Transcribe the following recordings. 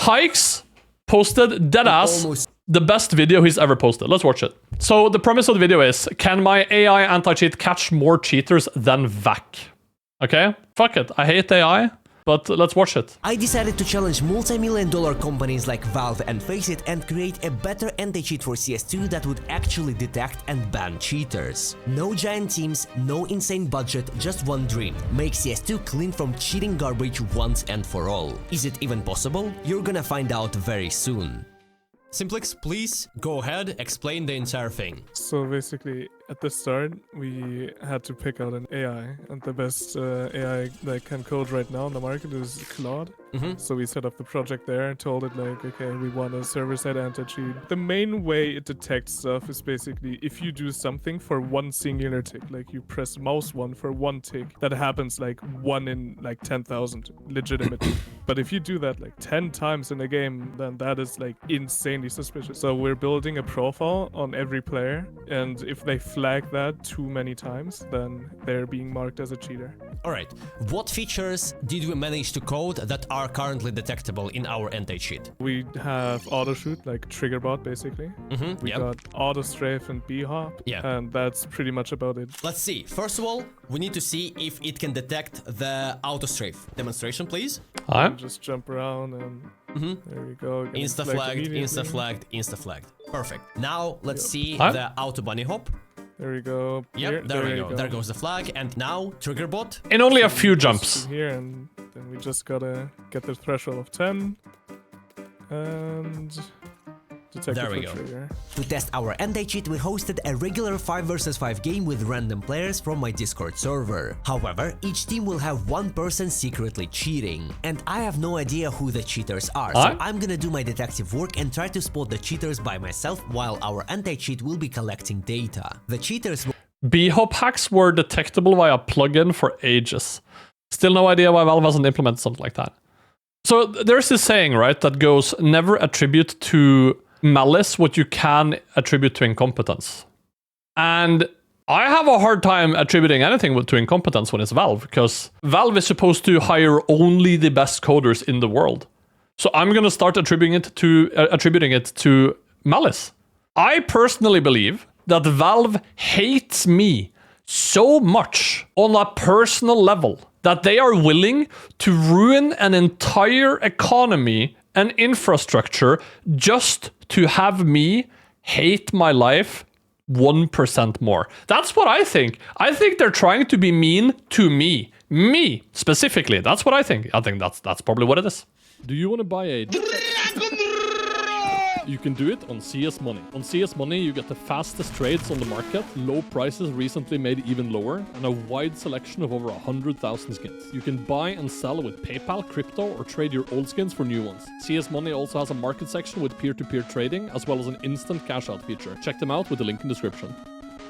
Haix'S posted deadass the best video he's ever posted. Let's watch it. So the premise of the video is, can my AI anti-cheat catch more cheaters than VAC? Okay, fuck it. I hate AI, but let's watch it. I decided to challenge multi-million-dollar companies like Valve and Faceit and create a better anti-cheat for CS2 that would actually detect and ban cheaters. No giant teams, no insane budget, just one dream. Make CS2 clean from cheating garbage once and for all. Is it even possible? You're gonna find out very soon. Simplix, please go ahead, explain the entire thing. So basically, at the start, we had to pick out an AI, and the best AI that can code right now on the market is Claude. So we set up the project there and told it like, okay, we want a server-side anti-cheat. The main way it detects stuff is basically if you do something for one singular tick, like you press mouse 1 for one tick, that happens like 1 in like 10,000, legitimately. But if you do that like 10 times in a game, then that is like insanely suspicious. So we're building a profile on every player, and if they flag that too many times, then they're being marked as a cheater. Alright, what features did we manage to code that are currently detectable in our anti-cheat? We have auto shoot, like trigger bot basically. We got auto strafe and b-hop, and that's pretty much about it. Let's see. First of all, we need to see if it can detect the auto strafe. Demonstration, please. Just jump around and there we go. Insta-flagged, insta-flagged, insta-flagged. Perfect. Now let's see the auto bunny hop. There we go. Yep, there we go. There goes the flag. And now, trigger bot. In only a few jumps. Here, and then we just gotta get the threshold of 10. And detect there we go. Trigger. To test our anti-cheat, we hosted a regular 5 vs 5 game with random players from my Discord server. However, each team will have one person secretly cheating. And I have no idea who the cheaters are, so I'm gonna do my detective work and try to spot the cheaters by myself while our anti-cheat will be collecting data. The cheaters B-hop hacks were detectable via plugin for ages. Still no idea why Valve hasn't implemented something like that. So there's this saying, right, that goes, never attribute to malice what you can attribute to incompetence. And I have a hard time attributing anything to incompetence when it's Valve, because Valve is supposed to hire only the best coders in the world. So I'm going to start attributing it to malice. I personally believe that Valve hates me so much on a personal level that they are willing to ruin an entire economy and infrastructure just to have me hate my life 1% more. That's what I think. I think they're trying to be mean to me. Me, specifically. That's what I think. I think that's probably what it is. Do you want to buy a... You can do it on CS Money. On CS Money, you get the fastest trades on the market, low prices recently made even lower, and a wide selection of over 100,000 skins. You can buy and sell with PayPal, crypto, or trade your old skins for new ones. CS Money also has a market section with peer-to-peer trading, as well as an instant cash-out feature. Check them out with the link in the description.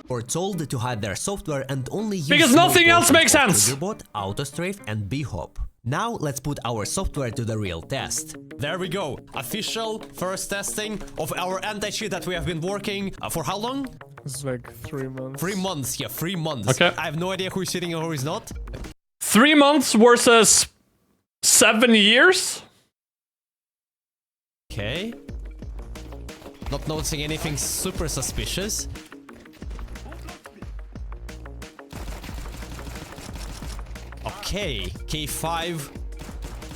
Or told to hide their software and only use because nothing else makes sense. Triggerbot, Autostrafe, and B-hop. Now let's put our software to the real test. There we go. Official first testing of our anti-cheat that we have been working for how long? It's like 3 months. 3 months, yeah, 3 months. Okay. I have no idea who's cheating or who is not. 3 months versus 7 years? Okay. Not noticing anything super suspicious. Okay, K5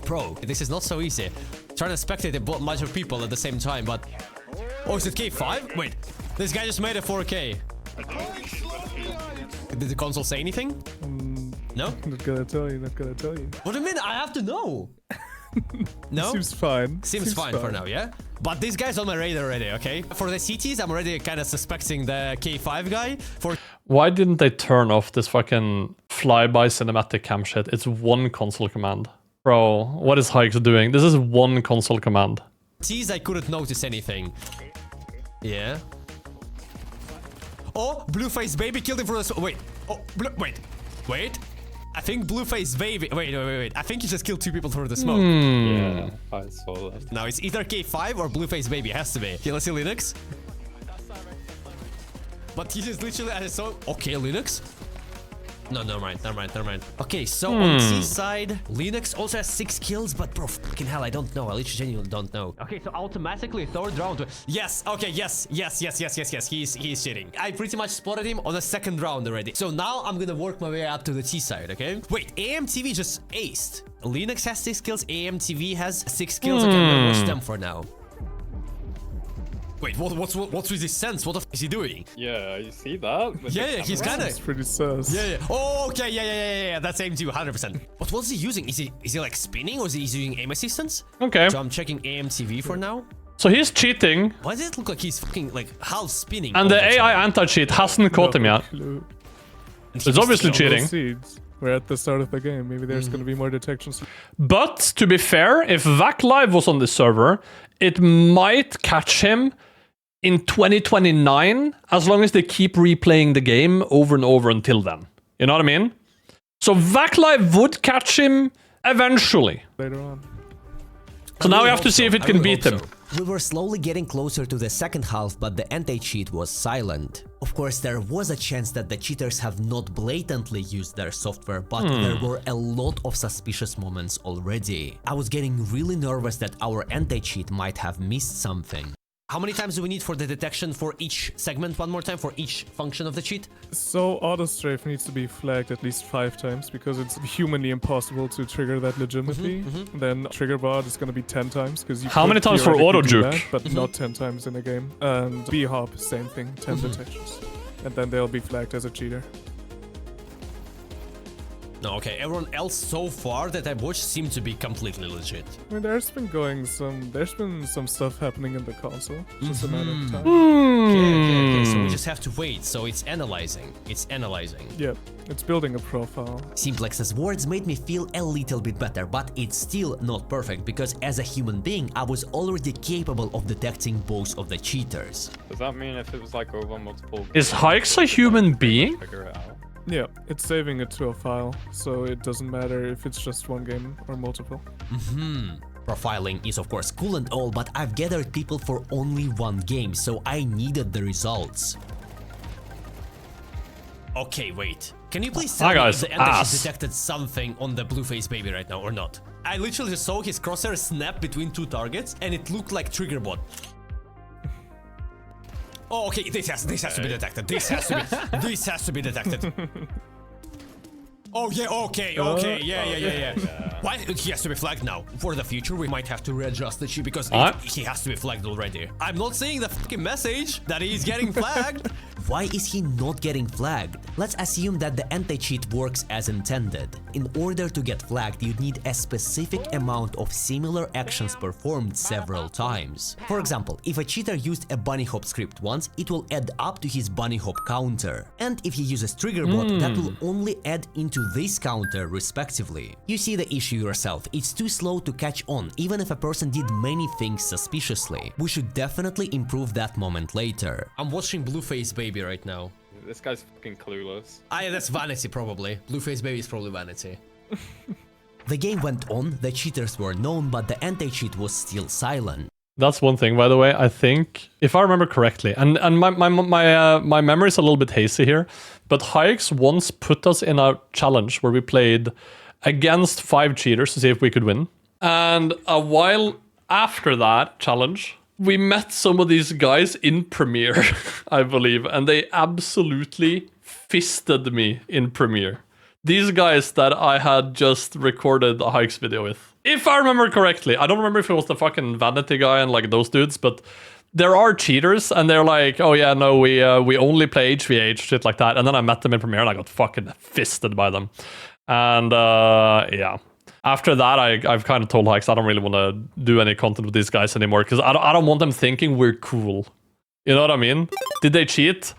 Pro. This is not so easy. Trying to spectate a bunch of people at the same time, but... Oh, is it K5? Wait, this guy just made a 4K. Did the console say anything? No? Not gonna tell you, not gonna tell you. What do you mean? I have to know. No? Seems fine. Seems fine for now, yeah? But this guy's on my radar already, okay? For the CTs, I'm already kind of suspecting the K5 guy. Why didn't they turn off this fucking flyby cinematic cam shit? It's one console command. Bro, what is Haix'S doing? This is one console command. CTs, I couldn't notice anything. Yeah. Oh, Blueface Baby killed him for the... Wait. Oh, wait. I think Blueface Baby... Wait. I think he just killed 2 people through the smoke. Yeah, I saw that. Now, it's either K5 or Blueface Baby. It has to be. Okay, let's see Linux. But he just literally... I saw... Okay, Linux. No, never mind. Okay, so on C side, Linux also has 6 kills, but bro, fucking hell, I don't know. I literally genuinely don't know. Okay, so automatically third round. Yes, okay, yes. He's cheating. I pretty much spotted him on the second round already. So now I'm gonna work my way up to the T side, okay? Wait, AMTV just aced. Linux has 6 kills, AMTV has 6 kills. Okay, I'm gonna watch them for now. Wait, what's with his sense? What the f is he doing? Yeah, you see that? With Yeah, he's kind of. It's pretty sus. Yeah. Oh, okay. Yeah. That's aim too, 100%. But what's he using? Is he like spinning or is he using aim assistance? Okay. So I'm checking AMTV for now. So he's cheating. Why does it look like he's fucking like half spinning? And the AI anti-cheat hasn't caught him yet. Clue. It's obviously cheating. Seeds. We're at the start of the game. Maybe there's going to be more detections. But to be fair, if VAC Live was on this server, it might catch him in 2029, as long as they keep replaying the game over and over until then. You know what I mean? So VAC Live would catch him eventually. Later on. So now we have to see if it can beat him. We were slowly getting closer to the second half, but the anti-cheat was silent. Of course, there was a chance that the cheaters have not blatantly used their software, but there were a lot of suspicious moments already. I was getting really nervous that our anti-cheat might have missed something. How many times do we need for the detection for each segment? One more time for each function of the cheat? So auto strafe needs to be flagged at least 5 times because it's humanly impossible to trigger that legitimately. Then trigger bot is going to be 10 times because you. How many times for auto juke? But not 10 times in a game. And B hop, same thing, 10 detections, and then they'll be flagged as a cheater. No, okay. Everyone else so far that I've watched seemed to be completely legit. I mean, there's been some stuff happening in the console. It's just a matter of time. Okay. So we just have to wait. So it's analyzing. Yep, it's building a profile. Simplex's words made me feel a little bit better, but it's still not perfect because as a human being, I was already capable of detecting both of the cheaters. Does that mean if it was like over multiple... Is Haix'S a human being? Figure it out. Yeah, it's saving it to a file, so it doesn't matter if it's just one game or multiple. Profiling is of course cool and all, but I've gathered people for only one game, so I needed the results. Okay, wait. Can you please tell me if the anti-cheat detected something on the Blueface baby right now or not? I literally just saw his crosshair snap between 2 targets and it looked like trigger bot. Oh, okay, this has to be detected. This has to be detected. Oh yeah, okay, yeah. Why? He has to be flagged now. For the future, we might have to readjust the cheat because he has to be flagged already. I'm not seeing the fucking message that he's getting flagged. Why is he not getting flagged? Let's assume that the anti-cheat works as intended. In order to get flagged, you'd need a specific amount of similar actions performed several times. For example, if a cheater used a bunny hop script once, it will add up to his bunny hop counter. And if he uses trigger bot, that will only add into this counter respectively. You see the issue yourself, it's too slow to catch on, even if a person did many things suspiciously. We should definitely improve that moment later. I'm watching Blueface Baby right now. This guy's fucking clueless. Yeah, that's vanity probably. Blueface Baby is probably vanity. The game went on, the cheaters were known, but the anti-cheat was still silent. That's one thing, by the way. I think, if I remember correctly, and my memory is a little bit hazy here, but Haix'S once put us in a challenge where we played against 5 cheaters to see if we could win. And a while after that challenge, we met some of these guys in Premiere, I believe, and they absolutely fisted me in Premiere. These guys that I had just recorded a Haix'S video with. If I remember correctly, I don't remember if it was the fucking vanity guy and like those dudes, but there are cheaters and they're like, oh yeah, no, we only play HVH, shit like that. And then I met them in Premiere and I got fucking fisted by them. And yeah. After that, I've kind of told Haix'S I don't really want to do any content with these guys anymore because I don't want them thinking we're cool. You know what I mean? Did they cheat?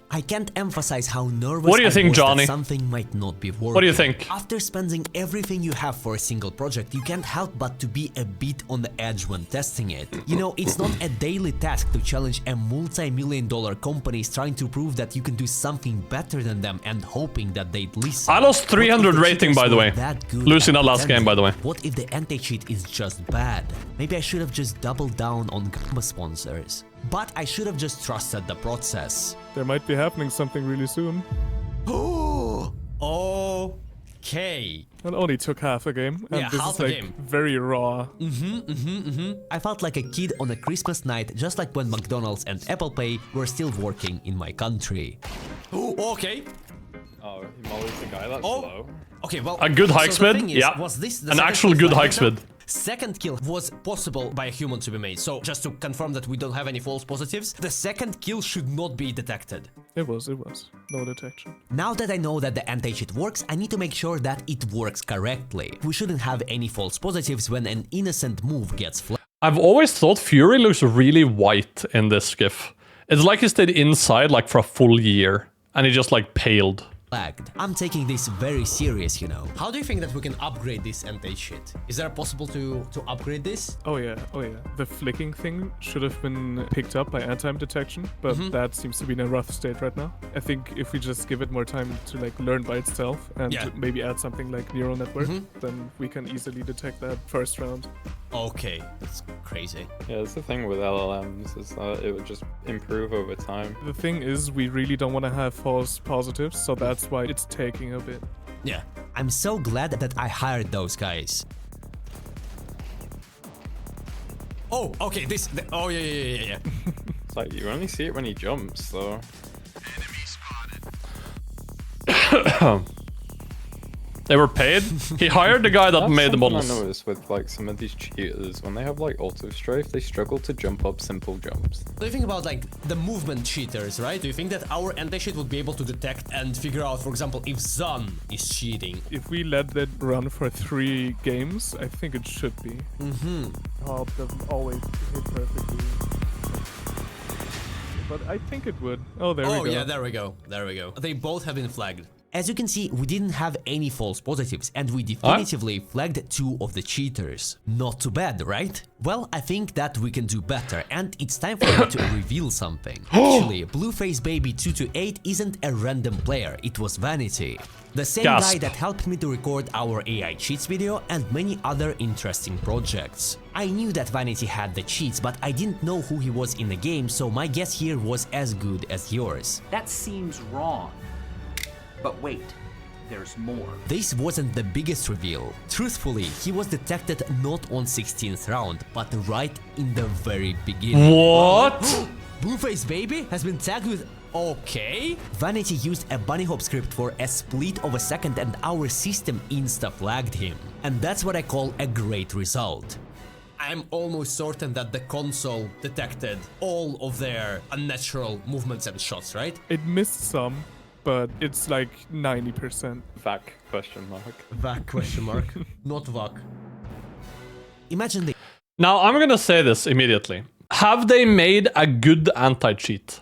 I can't emphasize how nervous what do you think, Johnny? Something might not be working. What do you think? After spending everything you have for a single project, you can't help but to be a bit on the edge when testing it. You know, it's not a daily task to challenge a multi-million-dollar companies trying to prove that you can do something better than them and hoping that they'd listen. I lost 300 rating, by the way. Losing that last game, by the way. What if the anti-cheat is just bad? Maybe I should have just doubled down on Gamba sponsors. but I should have just trusted the process. There might be happening something really soon. Okay. It only took half a game, and Yeah, this half is a like game. very raw. I felt like a kid on a Christmas night, just like when McDonald's and Apple Pay were still working in my country. Okay. Oh, he mollies the guy that's Oh. low. Okay, well, A good so Haix'S the mid? thing is, Yeah. was this the An second actual kill good flagged Haix'S now? mid. Second kill was possible by a human to be made, so just to confirm that we don't have any false positives, the second kill should not be detected. It was. No detection. Now that I know that the anti-cheat works, I need to make sure that it works correctly. We shouldn't have any false positives when an innocent move gets flagged. I've always thought Fury looks really white in this GIF. It's like he stayed inside like for a full year, and he just like paled. I'm taking this very serious, you know. How do you think that we can upgrade this anti-cheat? Is there possible to upgrade this? Oh yeah. The flicking thing should have been picked up by anti detection, but that seems to be in a rough state right now. I think if we just give it more time to like learn by itself and maybe add something like neural network, then we can easily detect that first round. Okay, that's crazy. Yeah, that's the thing with LLMs is that it would just improve over time. The thing is, we really don't want to have false positives, so that's why it's taking a bit. Yeah. I'm so glad that I hired those guys. Oh, okay, oh, yeah. It's like you only see it when he jumps, so. They were paid. He hired the guy that made the models. I noticed with like some of these cheaters, when they have like auto strafe, they struggle to jump up simple jumps. Do you think about like the movement cheaters, right? Do you think that our anti-cheat would be able to detect and figure out, for example, if Zun is cheating? If we let that run for 3 games, I think it should be. Help doesn't always hit perfectly. But I think it would. Oh, there we go. Oh, yeah, there we go. They both have been flagged. As you can see, we didn't have any false positives, and we definitively flagged 2 of the cheaters. Not too bad, right? Well, I think that we can do better, and it's time for me to reveal something. Actually, Blueface Baby 228 isn't a random player, it was Vanity. The same guy that helped me to record our AI cheats video and many other interesting projects. I knew that Vanity had the cheats, but I didn't know who he was in the game, so my guess here was as good as yours. That seems wrong. But wait, there's more. This wasn't the biggest reveal. Truthfully, he was detected not on 16th round, but right in the very beginning. What? Blueface Baby has been tagged with... Okay. Vanity used a bunny hop script for a split of a second and our system insta-flagged him. And that's what I call a great result. I'm almost certain that the console detected all of their unnatural movements and shots, right? It missed some, but it's like 90%. Vac question mark. Vac question mark. Not Vac. Imagine the... Now, I'm gonna say this immediately. Have they made a good anti-cheat?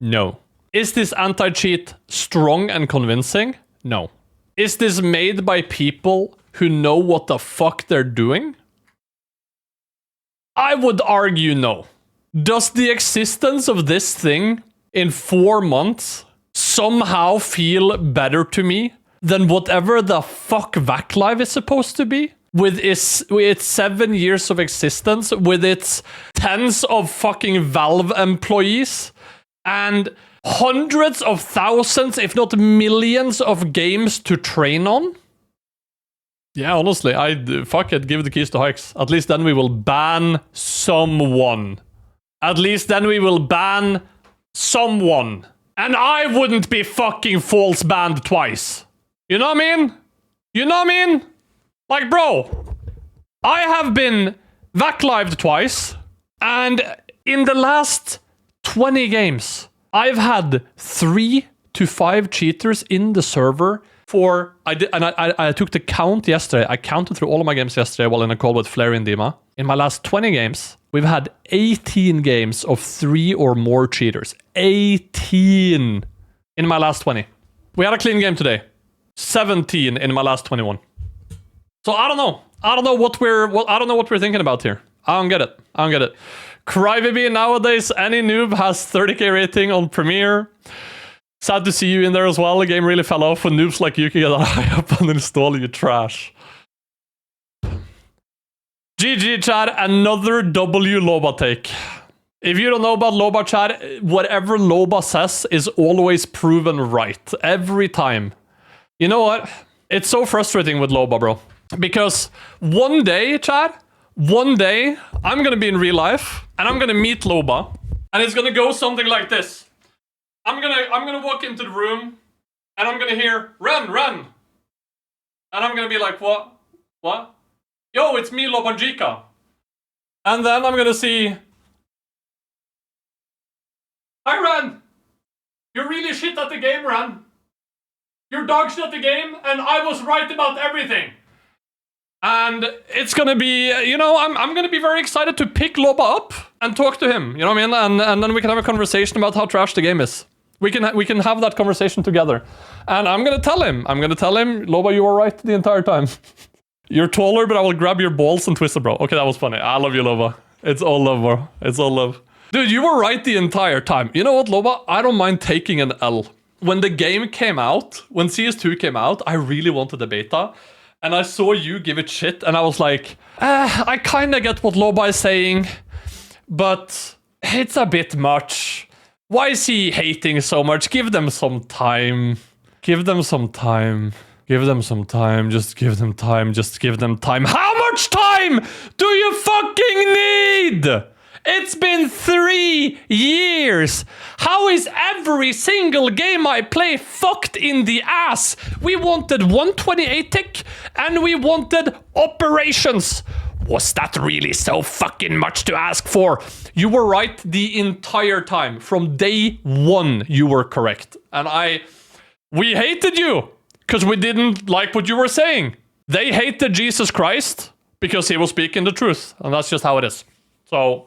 No. Is this anti-cheat strong and convincing? No. Is this made by people who know what the fuck they're doing? I would argue no. Does the existence of this thing in 4 months somehow feel better to me than whatever the fuck VacLive is supposed to be? With its 7 years of existence, with its tens of fucking Valve employees, and hundreds of thousands, if not millions of games to train on? Yeah, honestly, fuck it, give the keys to Haix'S. At least then we will ban someone. At least then we will ban someone. And I wouldn't be fucking false banned twice. You know what I mean? You know what I mean? Like, bro, I have been VacLived twice, and in the last 20 games, I've had 3 to 5 cheaters in the server for... I took the count yesterday. I counted through all of my games yesterday while in a call with Flare and Dima. In my last 20 games, we've had 18 games of 3 or more cheaters. 18 in my last 20. We had a clean game today. 17 in my last 21. So I don't know. I don't know what we're thinking about here. I don't get it. Crybaby, nowadays any noob has 30k rating on Premiere. Sad to see you in there as well. The game really fell off when noobs like you can get that high up and install, you trash. GG chat, another W Loba take. If you don't know about Loba, chat, whatever Loba says is always proven right. Every time. You know what? It's so frustrating with Loba, bro. Because one day, chat, one day, I'm gonna be in real life, and I'm gonna meet Loba, and it's gonna go something like this. I'm gonna walk into the room, and I'm gonna hear, Ren! And I'm gonna be like, what? What? Yo, it's me, Lobanjika. And then I'm gonna see, hi, Ren! You're really shit at the game, Ren. You're dog shit at the game, and I was right about everything. And it's gonna be, you know, I'm gonna be very excited to pick Loba up and talk to him. You know what I mean? And then we can have a conversation about how trash the game is. We can have that conversation together. And I'm gonna tell him, Loba, you were right the entire time. You're taller, but I will grab your balls and twist it, bro. Okay, that was funny. I love you, Loba. It's all love, bro. It's all love. Dude, you were right the entire time. You know what, Loba? I don't mind taking an L. When the game came out, when CS2 came out, I really wanted the beta. And I saw you give it shit, and I was like, I kinda get what Loba is saying, but it's a bit much. Why is he hating so much? Give them some time. Give them some time. Give them some time. Just give them time. Just give them time. How much time do you fucking need? It's been 3 years. How is every single game I play fucked in the ass? We wanted 128 tick and we wanted operations. Was that really so fucking much to ask for? You were right the entire time. From day one, you were correct. And we hated you because we didn't like what you were saying. They hated Jesus Christ because he was speaking the truth. And that's just how it is. So,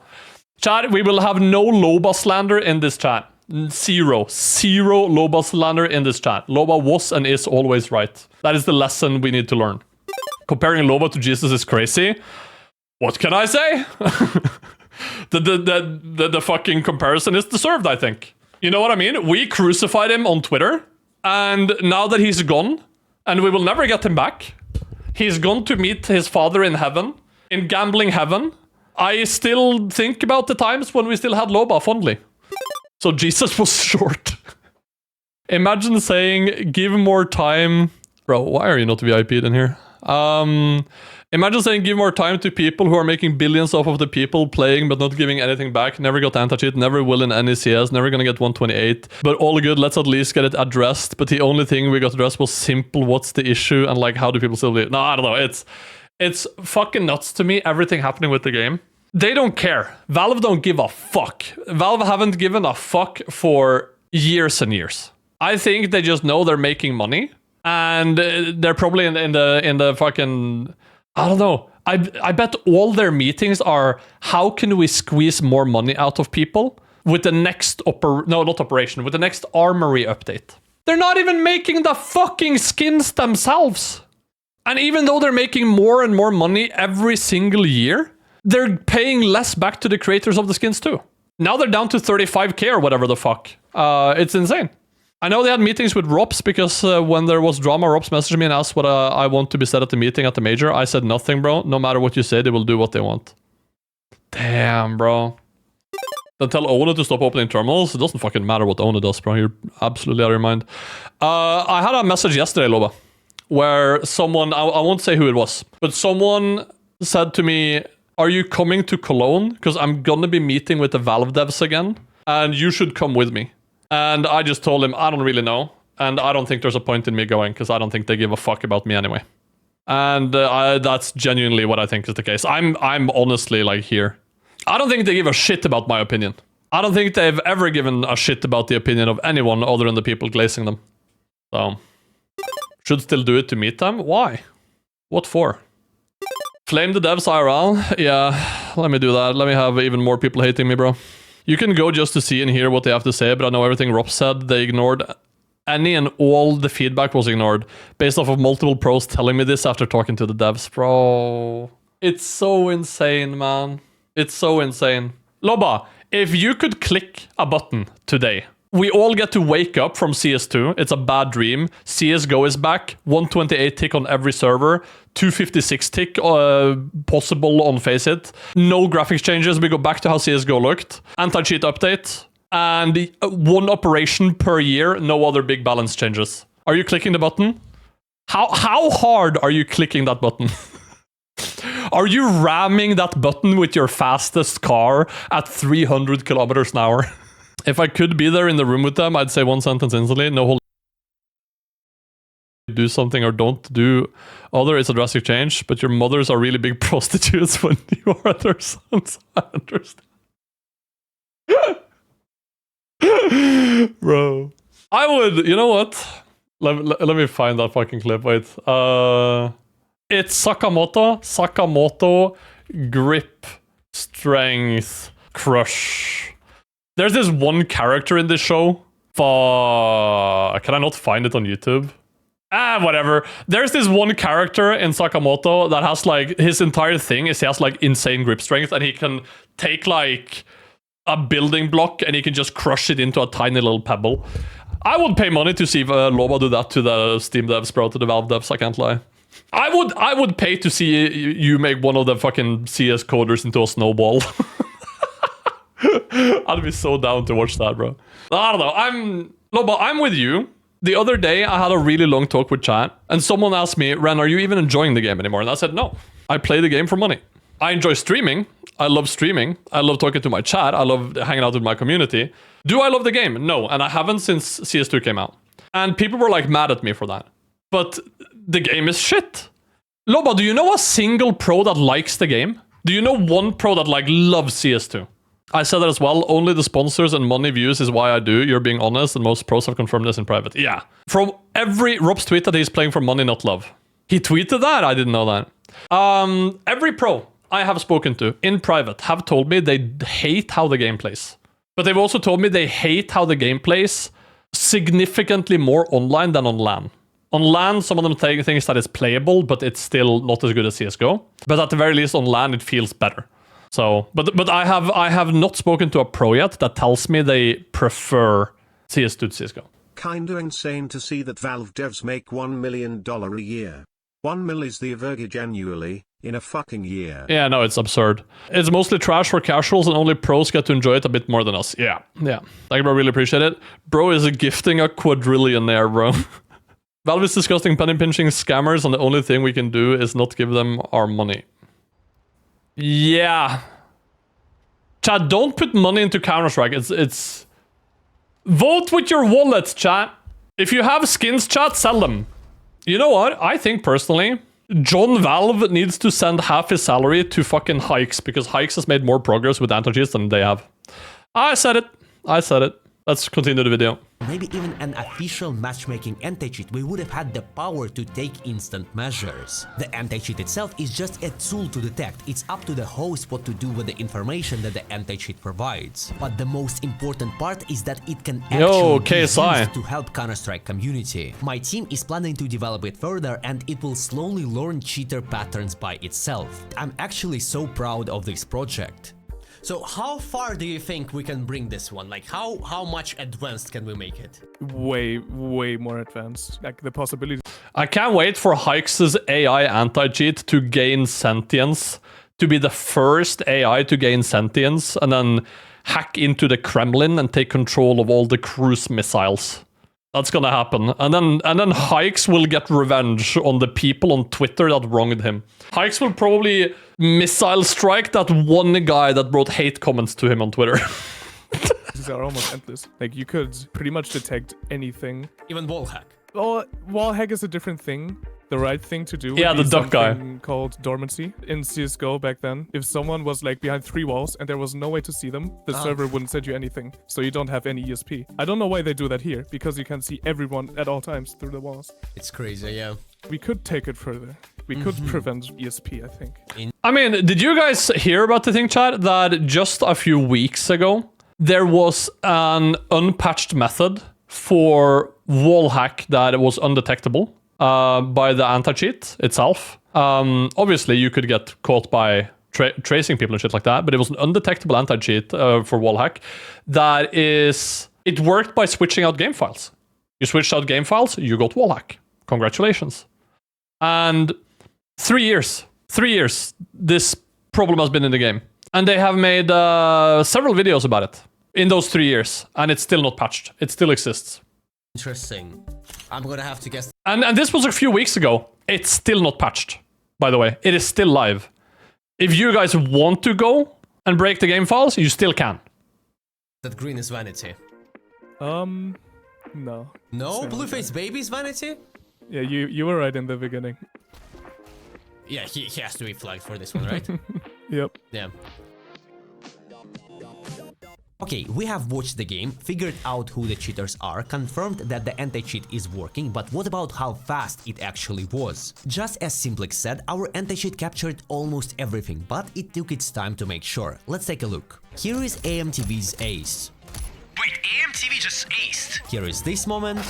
chat, we will have no Loba slander in this chat. Zero Loba slander in this chat. Loba was and is always right. That is the lesson we need to learn. Comparing Loba to Jesus is crazy. What can I say? The fucking comparison is deserved, I think. You know what I mean? We crucified him on Twitter, and now that he's gone, and we will never get him back, he's gone to meet his father in heaven, in gambling heaven. I still think about the times when we still had Loba fondly. So Jesus was short. Imagine saying, give more time. Bro, why are you not VIP'd in here? Imagine saying, give more time to people who are making billions off of the people playing but not giving anything back. Never got anti-cheat, never will in any CS, never gonna get 128. But all good, let's at least get it addressed. But the only thing we got addressed was simple, what's the issue? And like, how do people still do it? No, I don't know. It's fucking nuts to me, everything happening with the game. They don't care. Valve don't give a fuck. Valve haven't given a fuck for years and years. I think they just know they're making money. And they're probably in the fucking... I don't know. I bet all their meetings are, how can we squeeze more money out of people with the next with the next armory update. They're not even making the fucking skins themselves. And even though they're making more and more money every single year, they're paying less back to the creators of the skins too. Now they're down to 35k or whatever the fuck. It's insane. I know they had meetings with Rops because when there was drama, Rops messaged me and asked what I want to be said at the meeting at the major. I said nothing, bro. No matter what you say, they will do what they want. Damn, bro. Then tell Ona to stop opening terminals. It doesn't fucking matter what Ona does, bro. You're absolutely out of your mind. I had a message yesterday, Loba, where someone, I won't say who it was, but someone said to me, are you coming to Cologne? Because I'm gonna be meeting with the Valve devs again, and you should come with me. And I just told him, I don't really know. And I don't think there's a point in me going, because I don't think they give a fuck about me anyway. And that's genuinely what I think is the case. I'm honestly like here. I don't think they give a shit about my opinion. I don't think they've ever given a shit about the opinion of anyone other than the people glazing them. So, should still do it to meet them? Why? What for? Flame the devs IRL? Yeah, let me do that. Let me have even more people hating me, bro. You can go just to see and hear what they have to say, but I know everything Rob said. They ignored any and all the feedback was ignored based off of multiple pros telling me this after talking to the devs. Bro, it's so insane, man. It's so insane. Loba, if you could click a button today We all get to wake up from CS2. It's a bad dream. CSGO is back. 128 tick on every server. 256 tick possible on Faceit. No graphics changes. We go back to how CSGO looked. Anti-cheat update. And one operation per year. No other big balance changes. Are you clicking the button? How hard are you clicking that button? Are you ramming that button with your fastest car at 300 kilometers an hour? If I could be there in the room with them, I'd say one sentence instantly. No whole do something or don't do other. It's a drastic change, but your mothers are really big prostitutes when you are their sons. I understand. Bro. I would, you know what? Let me find that fucking clip. Wait. It's Sakamoto, grip, strength, crush. There's this one character in this show. Can I not find it on YouTube? Whatever. There's this one character in Sakamoto that has like, his entire thing is he has like insane grip strength and he can take like a building block and he can just crush it into a tiny little pebble. I would pay money to see Loba do that to the Steam devs, bro, to the Valve devs, I can't lie. I would pay to see you make one of the fucking CS coders into a snowball. I'd be so down to watch that, bro. I don't know. Loba, I'm with you. The other day, I had a really long talk with chat, and someone asked me, Ren, are you even enjoying the game anymore? And I said, no. I play the game for money. I enjoy streaming. I love streaming. I love talking to my chat. I love hanging out with my community. Do I love the game? No, and I haven't since CS2 came out. And people were like mad at me for that. But the game is shit. Loba, do you know a single pro that likes the game? Do you know one pro that like loves CS2? I said that as well. Only the sponsors and money views is why I do. You're being honest, and most pros have confirmed this in private. Yeah. From Rob's tweet that he's playing for money, not love. He tweeted that? I didn't know that. Every pro I have spoken to in private have told me they hate how the game plays. But they've also told me they hate how the game plays significantly more online than on LAN. On LAN, some of them think that it's playable, but it's still not as good as CSGO. But at the very least, on LAN, it feels better. So, but I have not spoken to a pro yet that tells me they prefer CS2 to CSGO. Kinda insane to see that Valve devs make $1 million a year. 1 mil is the average annually, in a fucking year. Yeah, no, it's absurd. It's mostly trash for casuals and only pros get to enjoy it a bit more than us. Yeah. Thank you, bro. Really appreciate it. Bro is gifting a quadrillionaire, bro. Valve is disgusting penny pinching scammers and the only thing we can do is not give them our money. Yeah. Chat, don't put money into Counter-Strike. It's... Vote with your wallet, chat. If you have skins, chat, sell them. You know what? I think, personally, John Valve needs to send half his salary to fucking Haix'S because Haix'S has made more progress with anti-cheats than they have. I said it. Let's continue the video. Maybe even an official matchmaking anti-cheat, we would have had the power to take instant measures. The anti-cheat itself is just a tool to detect. It's up to the host what to do with the information that the anti-cheat provides. But the most important part is that it can actually be used to help Counter-Strike community. My team is planning to develop it further and it will slowly learn cheater patterns by itself. I'm actually so proud of this project. So how far do you think we can bring this one? Like how much advanced can we make it? Way more advanced. Like the possibility. I can't wait for Haix'S AI anti-cheat to gain sentience, to be the first AI to gain sentience, and then hack into the Kremlin and take control of all the cruise missiles. That's gonna happen. And then Haix'S will get revenge on the people on Twitter that wronged him. Haix'S will probably missile strike that one guy that wrote hate comments to him on Twitter. These are almost endless. Like you could pretty much detect anything. Even wall hack. Well, wall hack is a different thing. The right thing to do would be the duck guy called dormancy. In CSGO back then, if someone was like behind 3 walls and there was no way to see them, the server wouldn't send you anything. So you don't have any ESP. I don't know why they do that here, because you can see everyone at all times through the walls. It's crazy, yeah. We could take it further. We could prevent ESP, I think. I mean, did you guys hear about the thing, chat, that just a few weeks ago, there was an unpatched method for wall hack that was undetectable by the anti-cheat itself. Obviously, you could get caught by tracing people and shit like that, but it was an undetectable anti-cheat for wall hack that is It worked by switching out game files. You switched out game files, you got wallhack. Congratulations. And 3 years, this problem has been in the game. And they have made several videos about it in those 3 years. And it's still not patched. It still exists. Interesting. I'm gonna have to guess. And this was a few weeks ago. It's still not patched, by the way. It is still live. If you guys want to go and break the game files, you still can. That green is vanity. No. No? So, Blueface baby is vanity? Yeah, you were right in the beginning. Yeah, he has to be flagged for this one, right? Yep. Yeah. Okay, we have watched the game, figured out who the cheaters are, confirmed that the anti-cheat is working, but what about how fast it actually was? Just as Simplex said, our anti-cheat captured almost everything, but it took its time to make sure. Let's take a look. Here is AMTV's ace. Wait, AMTV just aced? Here is this moment.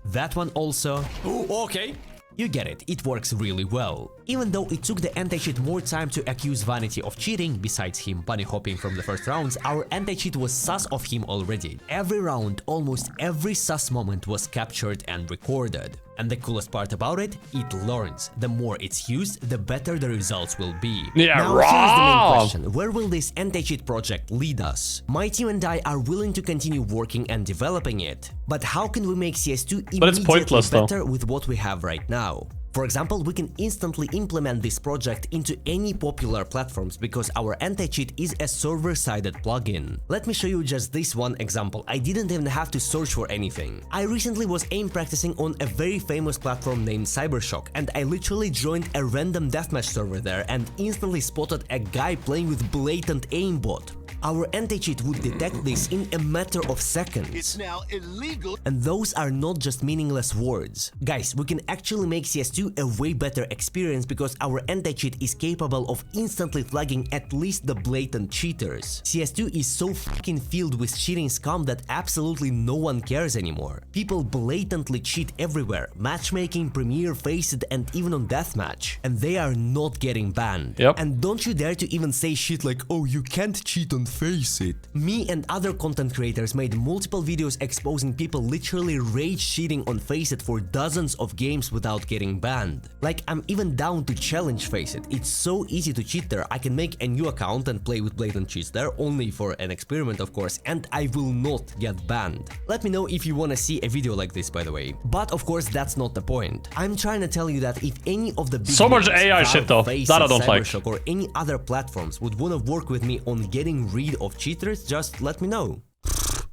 That one also. Oh, okay. You get it, it works really well. Even though it took the anti-cheat more time to accuse Vanity of cheating, besides him bunny hopping from the first rounds, our anti-cheat was sus of him already. Every round, almost every sus moment was captured and recorded. And the coolest part about it, it learns. The more it's used, the better the results will be. Yeah, now, here's the main question. Where will this anti-cheat project lead us? My team and I are willing to continue working and developing it. But how can we make CS2 immediately better with what we have right now? For example, we can instantly implement this project into any popular platforms because our anti-cheat is a server-sided plugin. Let me show you just this one example. I didn't even have to search for anything. I recently was aim practicing on a very famous platform named Cybershock, and I literally joined a random deathmatch server there and instantly spotted a guy playing with blatant aimbot. Our anti-cheat would detect this in a matter of seconds. It's now illegal. And those are not just meaningless words. Guys, we can actually make CS2 a way better experience because our anti-cheat is capable of instantly flagging at least the blatant cheaters. CS2 is so fucking filled with cheating scum that absolutely no one cares anymore. People blatantly cheat everywhere, matchmaking, Premiere, Faceit, and even on Deathmatch. And they are not getting banned. Yep. And don't you dare to even say shit like, oh, you can't cheat on Faceit. Me and other content creators made multiple videos exposing people literally rage cheating on Faceit for dozens of games without getting banned. Like, I'm even down to challenge Faceit. It's so easy to cheat there. I can make a new account and play with blatant cheats there, only for an experiment of course, and I will not get banned. Let me know if you wanna see a video like this, by the way. But of course that's not the point. I'm trying to tell you that if any of the big so much names, AI Valve, shit though, Faceit, that I don't like. Cybershock, or any other platforms would wanna work with me on getting rid of cheaters, just let me know.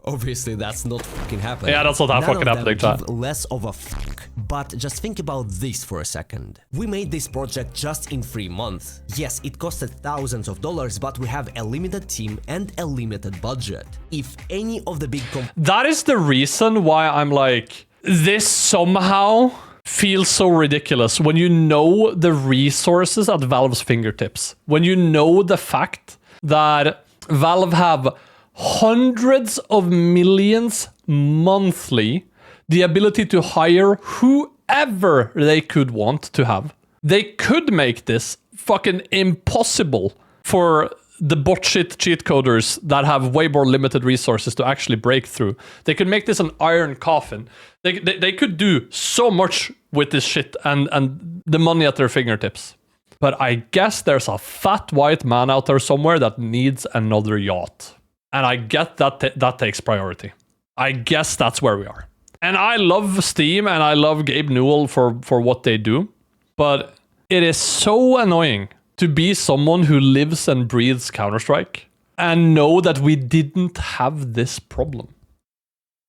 Obviously that's not fucking happening. Yeah, that's not that fucking happening, chat. Less of a fuck. But just think about this for a second. We made this project just in 3 months. Yes, it costed thousands of dollars, but we have a limited team and a limited budget. If any of the big that is the reason why I'm like, this somehow feels so ridiculous when you know the resources at Valve's fingertips. When you know the fact that Valve have hundreds of millions monthly, the ability to hire whoever they could want to have. They could make this fucking impossible for the bot shit cheat coders that have way more limited resources to actually break through. They could make this an iron coffin. They could do so much with this shit and the money at their fingertips. But I guess there's a fat white man out there somewhere that needs another yacht. And I get that that takes priority. I guess that's where we are. And I love Steam and I love Gabe Newell for what they do. But it is so annoying to be someone who lives and breathes Counter-Strike and know that we didn't have this problem.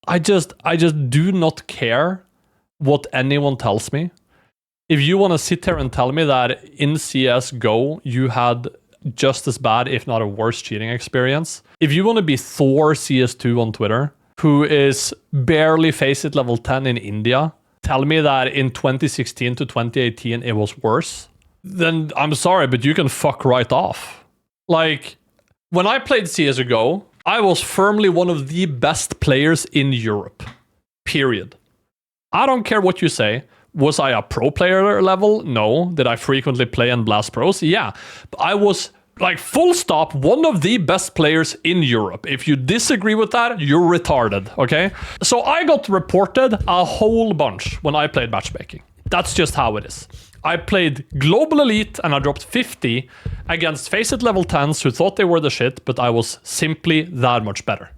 I just do not care what anyone tells me. If you want to sit here and tell me that in CSGO you had just as bad, if not a worse cheating experience, if you want to be Thor CS2 on Twitter, who is barely Faceit level 10 in India, tell me that in 2016 to 2018 it was worse, then I'm sorry, but you can fuck right off. Like, when I played CSGO, I was firmly one of the best players in Europe. Period. I don't care what you say. Was I a pro player level? No. Did I frequently play and blast pros? Yeah. But I was Like, full stop, one of the best players in Europe. If you disagree with that, you're retarded, okay? So I got reported a whole bunch when I played matchmaking. That's just how it is. I played Global Elite and I dropped 50 against Face-It level 10s who thought they were the shit, but I was simply that much better.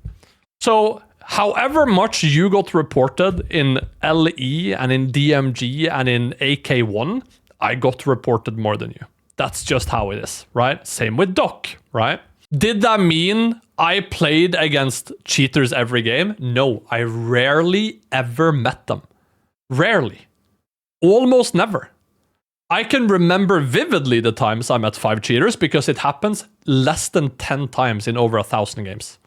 So, however much you got reported in LE and in DMG and in AK1, I got reported more than you. That's just how it is, right? Same with Doc, right? Did that mean I played against cheaters every game? No, I rarely ever met them. Rarely. Almost never. I can remember vividly the times I met 5 cheaters because it happens less than 10 times in over 1,000 games.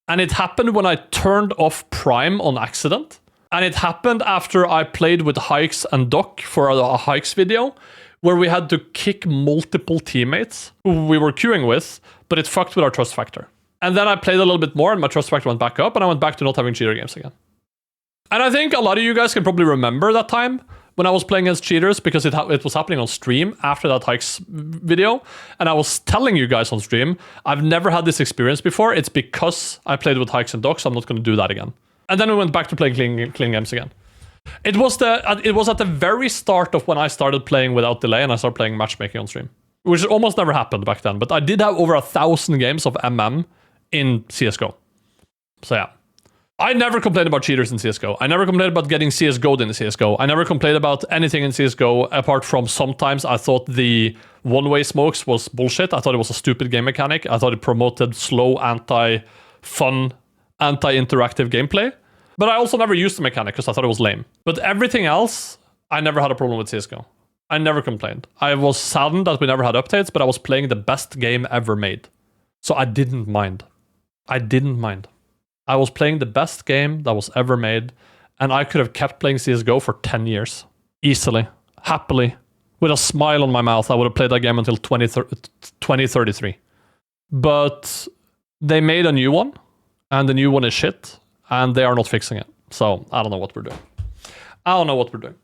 And it happened when I turned off Prime on accident. And it happened after I played with Haix'S and Doc for a Haix'S video, where we had to kick multiple teammates who we were queuing with, but it fucked with our trust factor. And then I played a little bit more and my trust factor went back up and I went back to not having cheater games again. And I think a lot of you guys can probably remember that time when I was playing against cheaters because it was happening on stream after that Haix'S video. And I was telling you guys on stream, I've never had this experience before. It's because I played with Haix'S and Docs, so I'm not going to do that again. And then we went back to playing clean games again. It was at the very start of when I started playing without delay and I started playing matchmaking on stream, which almost never happened back then. But I did have over 1,000 games of MM in CSGO. So yeah. I never complained about cheaters in CSGO. I never complained about getting CSGO'd in CSGO. I never complained about anything in CSGO apart from sometimes I thought the one-way smokes was bullshit. I thought it was a stupid game mechanic. I thought it promoted slow, anti-fun, anti-interactive gameplay. But I also never used the mechanic because I thought it was lame. But everything else, I never had a problem with CSGO. I never complained. I was saddened that we never had updates, but I was playing the best game ever made. So I didn't mind. I didn't mind. I was playing the best game that was ever made, and I could have kept playing CSGO for 10 years. Easily. Happily. With a smile on my mouth, I would have played that game until 2033. But they made a new one, and the new one is shit. And they are not fixing it. So I don't know what we're doing. I don't know what we're doing.